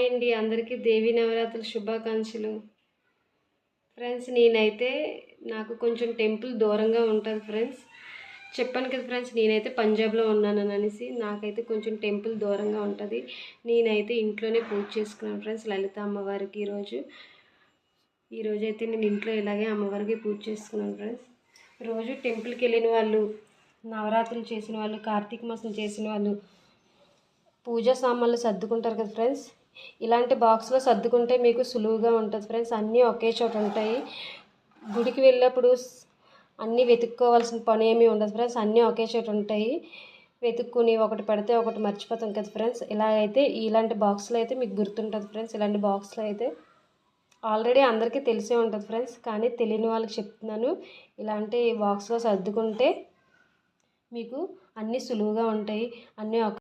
అండి, అందరికీ దేవీ నవరాత్రుల శుభాకాంక్షలు. ఫ్రెండ్స్, నేనైతే నాకు కొంచెం టెంపుల్ దూరంగా ఉంటుంది ఫ్రెండ్స్. చెప్పాను కదా ఫ్రెండ్స్, నేనైతే పంజాబ్లో ఉన్నాననేసి. నాకైతే కొంచెం టెంపుల్ దూరంగా ఉంటుంది. నేనైతే ఇంట్లోనే పూజ చేసుకున్నాను ఫ్రెండ్స్, లలిత అమ్మవారికి. ఈరోజైతే నేను ఇంట్లో ఇలాగే అమ్మవారికి పూజ చేసుకున్నాను ఫ్రెండ్స్. రోజు టెంపుల్కి వెళ్ళిన వాళ్ళు, నవరాత్రులు చేసిన వాళ్ళు, కార్తీక మాసం చేసిన వాళ్ళు పూజా సామాన్లు సర్దుకుంటారు కదా ఫ్రెండ్స్. ఇలాంటి బాక్స్లో సర్దుకుంటే మీకు సులువుగా ఉంటుంది ఫ్రెండ్స్. అన్నీ ఒకే చోట ఉంటాయి. గుడికి వెళ్ళినప్పుడు అన్నీ వెతుక్కోవాల్సిన పని ఏమీ ఉండదు ఫ్రెండ్స్. అన్నీ ఒకే చోట ఉంటాయి. వెతుక్కుని ఒకటి పెడితే ఒకటి మర్చిపోతాం కదా ఫ్రెండ్స్. ఇలాంటి బాక్స్లో అయితే మీకు గుర్తుంటుంది ఫ్రెండ్స్. ఇలాంటి బాక్స్లో అయితే ఆల్రెడీ అందరికీ తెలిసే ఉంటుంది ఫ్రెండ్స్, కానీ తెలియని వాళ్ళకి చెప్తున్నాను. ఇలాంటి బాక్స్లో సర్దుకుంటే మీకు అన్నీ సులువుగా ఉంటాయి. అన్నీ